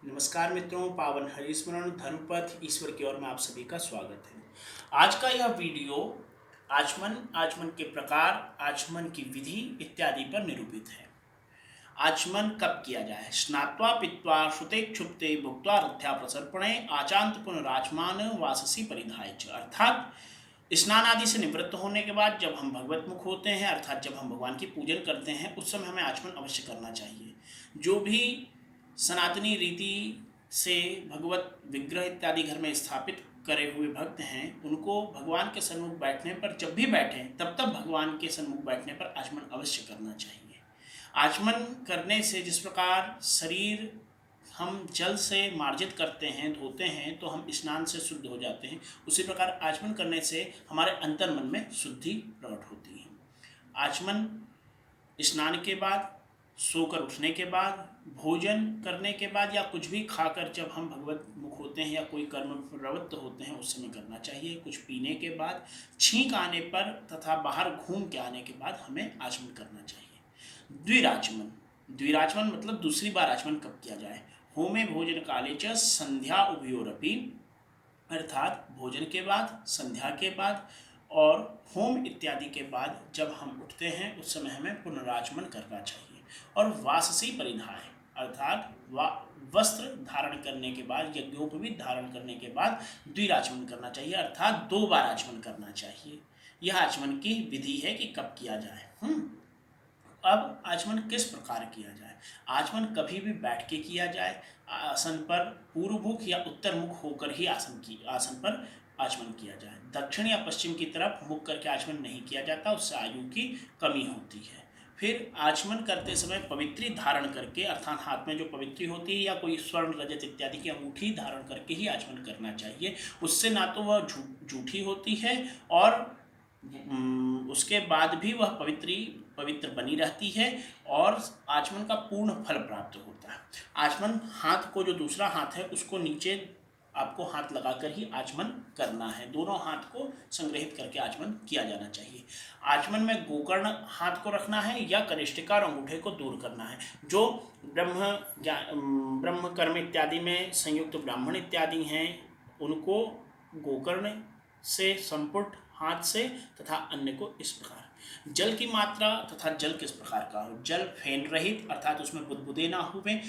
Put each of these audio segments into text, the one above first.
नमस्कार मित्रों, पावन हरिस्मरण धर्मपथ ईश्वर की ओर में आप सभी का स्वागत है। आज का यह वीडियो आचमन, आचमन के प्रकार, आचमन की विधि इत्यादि पर निरूपित है। आचमन कब किया जाए? स्नात्वा पीत्वा श्रुते क्षुप्ते भुक्त्वा रथ्या प्रसर्पणे आचांत पुनराचमान वाससी परिधाय च। अर्थात स्नान आदि से निवृत्त होने के बाद जब हम भगवत मुख होते हैं, अर्थात जब हम भगवान की पूजन करते हैं, उस समय हमें आचमन अवश्य करना चाहिए। जो भी सनातनी रीति से भगवत विग्रह इत्यादि घर में स्थापित करे हुए भक्त हैं, उनको भगवान के सन्मुख बैठने पर, जब भी बैठें तब तब भगवान के सन्मुख बैठने पर आचमन अवश्य करना चाहिए। आचमन करने से जिस प्रकार शरीर हम जल से मार्जित करते हैं, धोते हैं, तो हम स्नान से शुद्ध हो जाते हैं, उसी प्रकार आचमन करने से हमारे अंतर मन में शुद्धि प्रकट होती है। आचमन स्नान के बाद, सोकर उठने के बाद, भोजन करने के बाद या कुछ भी खाकर जब हम भगवत मुख होते हैं या कोई कर्म प्रवृत्त होते हैं उस समय करना चाहिए। कुछ पीने के बाद, छींक आने पर तथा बाहर घूम के आने के बाद हमें आचमन करना चाहिए। द्विराचमन, द्विराचमन मतलब दूसरी बार आचमन कब किया जाए? होमे भोजन काले च संध्या उभयोरपि, अर्थात भोजन के बाद, संध्या के बाद और होम इत्यादि के बाद जब हम उठते हैं उस समय हमें पुनराचमन करना चाहिए। और वाससी परिधाय, अर्थात वस्त्र धारण करने के बाद, यज्ञोपवीत धारण करने के बाद द्विराचमन करना चाहिए, अर्थात 2 बार आचमन करना चाहिए। यह आचमन की विधि है कि कब किया जाए। अब आचमन किस प्रकार किया जाए? आचमन कभी भी बैठ के किया जाए, आसन पर पूर्वमुख या उत्तरमुख होकर ही आसन पर आचमन किया जाए। दक्षिण या पश्चिम की तरफ मुख करके आचमन नहीं किया जाता, उससे आयु की कमी होती है। फिर आचमन करते समय पवित्री धारण करके, अर्थात हाथ में जो पवित्री होती है या कोई स्वर्ण रजत इत्यादि की अंगूठी धारण करके ही आचमन करना चाहिए। उससे ना तो वह जूठी होती है और उसके बाद भी वह पवित्र बनी रहती है और आचमन का पूर्ण फल प्राप्त होता है। आचमन, हाथ को, जो दूसरा हाथ है उसको नीचे आपको हाथ लगाकर ही आचमन करना है। दोनों हाथ को संग्रहित करके आचमन किया जाना चाहिए। आचमन में गोकर्ण हाथ को रखना है या कनिष्ठिका और अंगूठे को दूर करना है। जो ब्रह्म कर्म इत्यादि में संयुक्त ब्राह्मण इत्यादि हैं, उनको गोकर्ण से, संपुट हाथ से तथा अन्य को इस प्रकार। जल की मात्रा तथा जल किस प्रकार का हो? जल फेन रहित, अर्थात उसमें बुदबुदे ना हुए,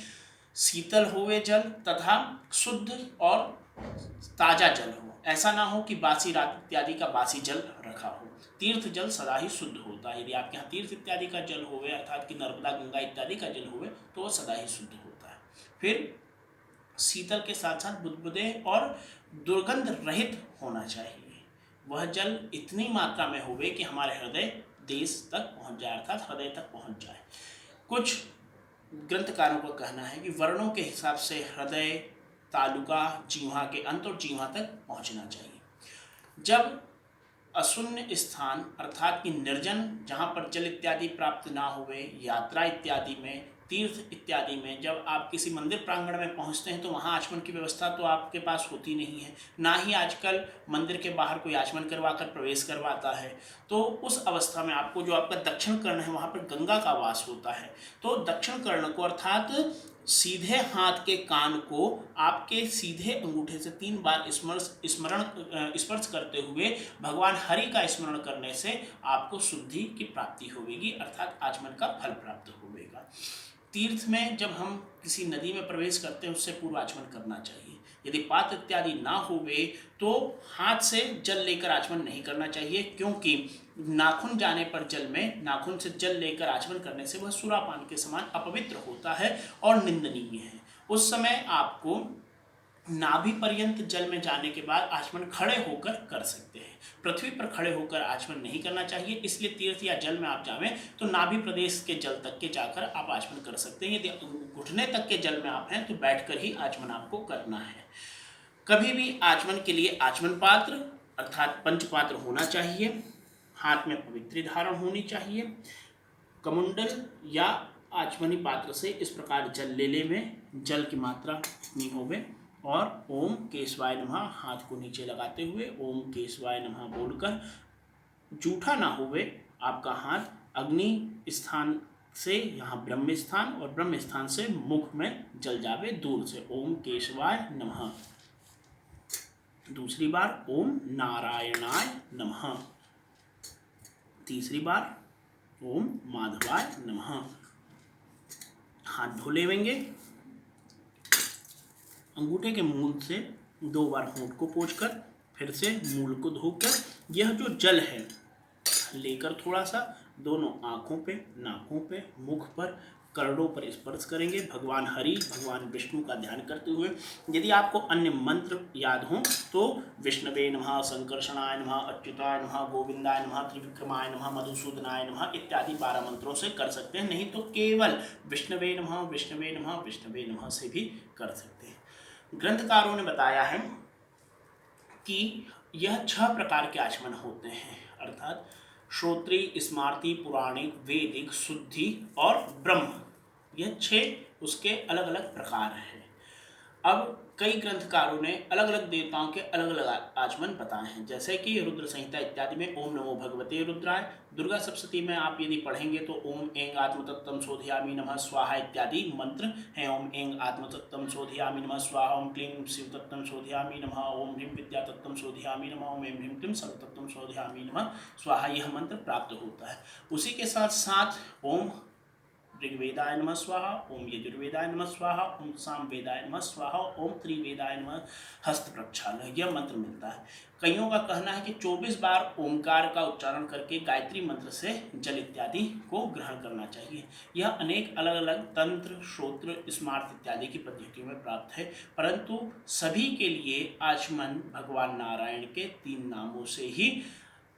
शीतल हुए जल तथा शुद्ध और ताजा जल हो। ऐसा ना हो कि बासी रात इत्यादि का बासी जल रखा हो। तीर्थ जल सदा ही शुद्ध होता है। यदि आपके यहाँ तीर्थ इत्यादि का जल होवे, अर्थात कि नर्मदा, गंगा इत्यादि का जल होवे, तो वह सदा ही शुद्ध होता है। फिर शीतल के साथ साथ बुदबुदे और दुर्गंध रहित होना चाहिए। वह जल इतनी मात्रा में होवे कि हमारे हृदय देश तक पहुंच जाए, अर्थात हृदय तक पहुंच जाए। कुछ ग्रंथकारों का कहना है कि वर्णों के हिसाब से हृदय, तालुका, जीवा के अंत और जीवा तक पहुंचना चाहिए। जब अशून्य स्थान, अर्थात कि निर्जन, जहाँ पर जल इत्यादि प्राप्त ना हुए, यात्रा इत्यादि में, तीर्थ इत्यादि में, जब आप किसी मंदिर प्रांगण में पहुँचते हैं तो वहाँ आचमन की व्यवस्था तो आपके पास होती नहीं है, ना ही आजकल मंदिर के बाहर कोई आचमन करवाकर प्रवेश करवाता है। तो उस अवस्था में आपको, जो आपका दक्षिण कर्ण है, वहाँ पर गंगा का वास होता है। तो दक्षिण कर्ण को, अर्थात सीधे हाथ के कान को आपके सीधे अंगूठे से 3 बार स्पर्श करते हुए भगवान हरि का स्मरण करने से आपको शुद्धि की प्राप्ति होगी, अर्थात आचमन का फल प्राप्त होगा। तीर्थ में जब हम किसी नदी में प्रवेश करते हैं उससे पूर्व आचमन करना चाहिए। यदि पात्र इत्यादि ना होवे तो हाथ से जल लेकर आचमन नहीं करना चाहिए, क्योंकि नाखून जाने पर जल में, नाखून से जल लेकर आचमन करने से वह सुरापान के समान अपवित्र होता है और निंदनीय है। उस समय आपको नाभि पर्यंत जल में जाने के बाद आचमन खड़े होकर कर सकते हैं। पृथ्वी पर खड़े होकर आचमन नहीं करना चाहिए, इसलिए तीर्थ या जल में आप जावें तो नाभि प्रदेश के जल तक के जाकर आप आचमन कर सकते हैं। यदि घुटने तक के जल में आप हैं तो बैठकर ही आचमन आपको करना है। कभी भी आचमन के लिए आचमन पात्र, अर्थात पंचपात्र होना चाहिए। हाथ में पवित्री धारण होनी चाहिए। कमुंडल या आचमनी पात्र से इस प्रकार जल ले में जल की मात्रा नहीं होवे और ओम केशवाय नमः हाथ को नीचे लगाते हुए ओम केशवाय नमः बोलकर, जूठा ना होवे आपका हाथ, अग्नि स्थान से यहाँ ब्रह्म स्थान और ब्रह्म स्थान से मुख में जल जावे दूर से। ओम केशवाय नमः। दूसरी बार ओम नारायणाय नमः। तीसरी बार ओम माधवाय नमः। हाथ धो लेंगे। अंगूठे के मूल से 2 बार होंठ को पोंछकर फिर से मूल को धोकर यह जो जल है लेकर थोड़ा सा दोनों आँखों पे, नाकों पे, मुख पर, करोड़ों पर स्पर्श करेंगे। भगवान हरि, भगवान विष्णु का ध्यान करते हुए यदि आपको अन्य मंत्र याद हों तो विष्णवे नमः, संकर्षणाय नमः, अच्युताय नमः, गोविंदाय नमः, त्रिविक्रमाय नमः, मधुसूदनाय नमः इत्यादि 12 मंत्रों से कर सकते हैं। नहीं तो केवल विष्णवे नमः, विष्णवे नमः, विष्णवे नमः से भी कर सकते हैं। ग्रंथकारों ने बताया है कि यह 6 प्रकार के आचमन होते हैं, अर्थात श्रोत्री, स्मार्ति, पुराणिक, वैदिक, शुद्धि और ब्रह्म, यह 6 उसके अलग अलग प्रकार हैं। अब कई ग्रंथकारों ने अलग अलग देवताओं के अलग अलग आचमन बताए हैं, जैसे कि रुद्र संहिता इत्यादि में ओम नमो भगवते रुद्राय, दुर्गा सप्तशती में आप यदि पढ़ेंगे तो ओम ऐं आत्मतत्त्वं शोधयामि नमः स्वाहा इत्यादि मंत्र हैं। ओम ऐं आत्मतत्त्वं शोधयामि नमः स्वाहा, ओम क्लीं शिवतत्त्वं शोधयामि नमः, ओम ह्रीं विद्यातत्त्वं शोधयामि नमः, ओम ऐं ह्रीं क्लीं सर्वतत्त्वं शोधयामि नमः स्वाहा, यह मंत्र प्राप्त होता है। उसी के साथ साथ ओम ऋग्वेदाय नमः स्वाहा, ओम यजुर्वेदाय नमः स्वाहा, ओम सामवेदाय नमः स्वाहा, ओम त्रिवेदाय नमः हस्त प्रक्षालय, यह मंत्र मिलता है। कईयों का कहना है कि 24 बार ओंकार का उच्चारण करके गायत्री मंत्र से जल इत्यादि को ग्रहण करना चाहिए। यह अनेक अलग अलग तंत्र, श्रोत्र, स्मार्त इत्यादि की पद्धतियों में प्राप्त है, परंतु सभी के लिए आचमन भगवान नारायण के 3 नामों से ही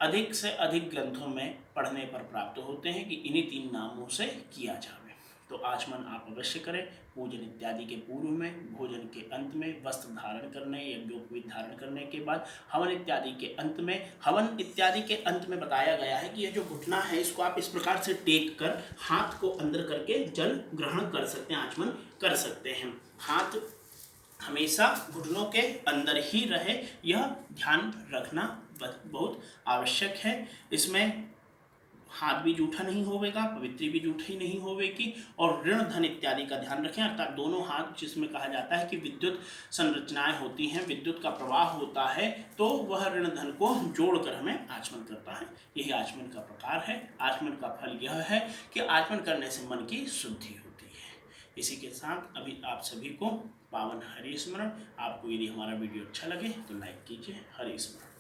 अधिक से अधिक ग्रंथों में पढ़ने पर प्राप्त होते हैं कि इन्हीं 3 नामों से किया जावे। तो आचमन आप अवश्य करें। पूजन इत्यादि के पूर्व में, भोजन के अंत में, वस्त्र धारण करने, यज्ञोपवीत धारण करने के बाद, हवन इत्यादि के अंत में। हवन इत्यादि के अंत में बताया गया है कि यह जो घुटना है इसको आप इस प्रकार से टेक कर हाथ को अंदर करके जल ग्रहण कर सकते हैं, आचमन कर सकते हैं। हाथ हमेशा घुटनों के अंदर ही रहे, यह ध्यान रखना बहुत आवश्यक है। इसमें हाथ भी जूठा नहीं होवेगा, पवित्री भी जूठी नहीं होवेगी, और ऋण धन इत्यादि का ध्यान रखें, अर्थात दोनों हाथ, जिसमें कहा जाता है कि विद्युत संरचनाएं होती हैं, विद्युत का प्रवाह होता है, तो वह ऋण धन को जोड़कर हमें आचमन करता है। यही आचमन का प्रकार है। आचमन का फल यह है कि आचमन करने से मन की शुद्धि होती है। इसी के साथ अभी आप सभी को पावन हरि स्मरण। आपको यदि हमारा वीडियो अच्छा लगे तो लाइक कीजिए। हरि स्मरण।